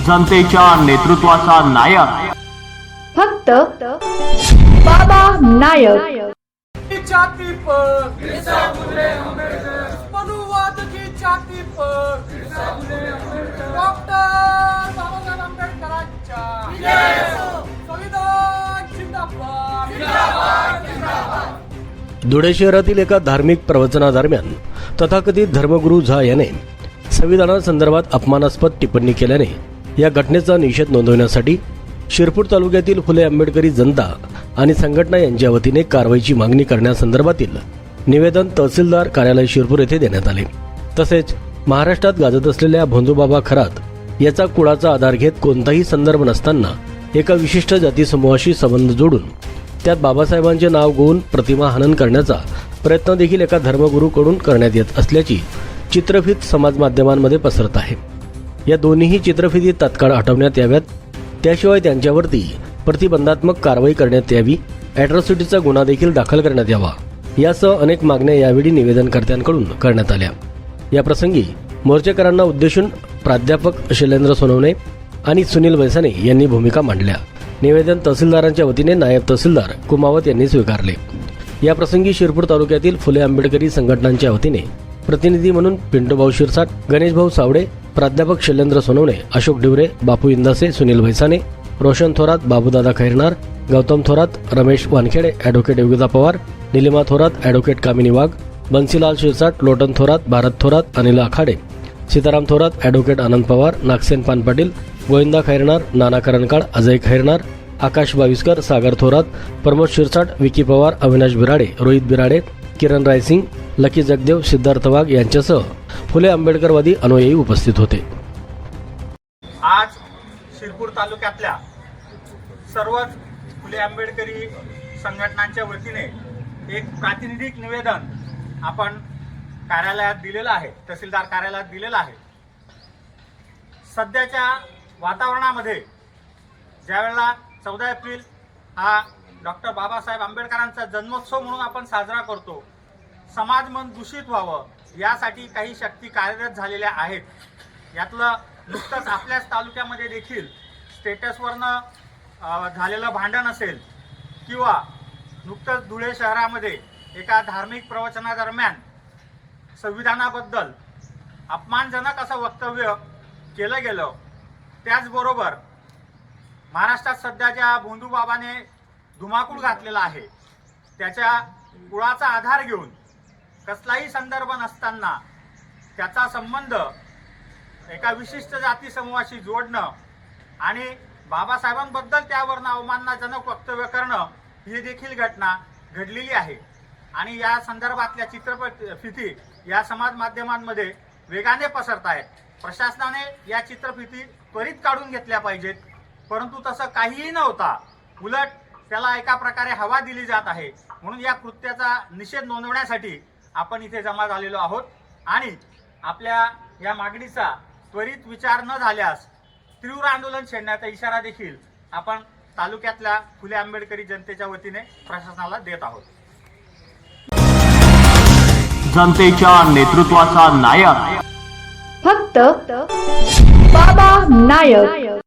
जनतेच्या नेतृत्वाचा नायक फक्त बाबा नायक। छाती पर मनुवाद की छाती पर डॉक्टर बाबासाहेब आंबेडकरांच्या संविधान जिंदाबाद। धुळे शहरातील एका धार्मिक प्रवचनादरम्यान तथाकथित धर्मगुरू झा याने संविधानासंदर्भात अपमानास्पद टिप्पणी केल्याने या घटनेचा निषेध नोंदवण्यासाठी शिरपूर तालुक्यातील फुले आंबेडकरी जनता आणि संघटना यांच्या वतीने कारवाईची मागणी करण्यासंदर्भातील निवेदन तहसीलदार कार्यालय शिरपूर येथे देण्यात आले। तसेच महाराष्ट्रात गाजत असलेल्या भोंदूबाबा खरात याचा कुळाचा आधार घेत कोणताही संदर्भ नसताना एका विशिष्ट जाती समूहाशी संबंध जोडून त्यात बाबासाहेबांचे नाव गोवून प्रतिमा हनन करण्याचा प्रयत्न देखील एका धर्मगुरूकडून करण्यात येत असल्याची चित्रफित समाज माध्यमांमध्ये पसरत आहे। या दोन्हीही चित्रफिती तात्काळ हटवण्यात याव्यात, त्याशिवाय त्यांच्यावरती प्रतिबंधात्मक कारवाई करण्यात यावी, अॅट्रॉसिटीचा गुन्हा देखील दाखल करण्यात यावा, यासह अनेक मागण्या यावेळी निवेदनकर्त्यांकडून करण्यात आल्या। या प्रसंगी मोर्चेकरांना उद्देशून प्राध्यापक शैलेंद्र सोनवणे आणि सुनील वैसाने यांनी भूमिका मांडल्या। निवेदन तहसीलदारांच्या वतीने नायब तहसीलदार कुमावत यांनी स्वीकारले। या प्रसंगी शिरपूर तालुक्यातील फुले आंबेडकरी संघटनांच्या वतीने प्रतिनिधी म्हणून पिंटूभाऊ शिरसाट, गणेशभाऊ सावडे, प्राध्यापक शैलेंद्र सोनवणे, अशोक डिवरे, बापू इंदासे, सुनील वैसाने, रोशन थोरात, बाबूदादा खैरनार, गौतम थोरात, रमेश वानखेडे, ॲडव्होकेट योगिता पवार, निलिमा थोरात, ॲडव्होकेट कामिनी वाघ, बन्सीलाल शिरसाट, लोटन थोरात, भारत थोरात, अनिल आखाडे, सीताराम थोरात, ॲडव्होकेट आनंद पवार, नागसेन पानपाटील, गोविंदा खैरनार, नाना करणकाळ, अजय खैरनार, आकाश बाविस्कर, सागर थोरात, प्रमोद शिरसाट, विकी पवार, अविनाश बिराडे, रोहित बिराडे, किरण रायसिंग, लकी जगदेव, सिद्धार्थ वाघ यांच्यासह फुले आंबेडकरवादी अनुयायी उपस्थित होते। आज शिरपूर तालुक्यातल्या सर्वच फुले आंबेडकरी संघटनांच्या वतीने एक प्रातिनिधिक निवेदन आपण कार्यालयात दिलेलं आहे, तहसीलदार कार्यालयात दिलेलं आहे। सध्याच्या वातावरणामध्ये ज्यावेळेला 14 एप्रिल हा डॉक्टर बाबासाहेब आंबेडकरांचा जन्मोत्सव म्हणून आपण साजरा करतो, समाज मन दूषित व्हावं यासाठी काही शक्ती कार्यरत झालेल्या आहेत। यातलं नुकतंच आपल्याच तालुक्यामध्ये देखील स्टेटसवरनं झालेलं भांडण असेल किंवा नुकतंच धुळे शहरामध्ये एका धार्मिक प्रवचनादरम्यान संविधानाबद्दल अपमानजनक असं वक्तव्य केलं गेलं। त्याचबरोबर महाराष्ट्रात सध्या ज्या भोंदूबाबाने धुमाकूळ घातलेला आहे त्याच्या कुळाचा आधार घेऊन कसलाही संदर्भ नसताना त्याचा संबंध एका विशिष्ट जाती समूहाशी जोडणं आणि बाबासाहेबांबद्दल त्यावरनं अवमानजनक वक्तव्य करणं ही देखील घटना घडलेली आहे। आणि या संदर्भातल्या चित्रफिती या समाज माध्यमांमध्ये वेगाने पसरत आहेत। प्रशासनाने या चित्रफिती त्वरित काढून घेतल्या पाहिजेत, परंतु तसं काहीही नव्हता, उलट त्याला एका प्रकारे हवा दिली जात आहे। म्हणून या कृत्याचा निषेध नोंदवण्यासाठी आपण इथे जमा झालेलो आहोत आणि आपल्या या मागणीचा त्वरित विचार न झाल्यास तीव्र आंदोलन छेडण्याचा इशारा देखील आपण तालुक्यातल्या फुले आंबेडकरी जनतेच्या वतीने प्रशासनाला देत आहोत। जनतेच्या नेतृत्वाचा नायक फक्त बाबा नायक।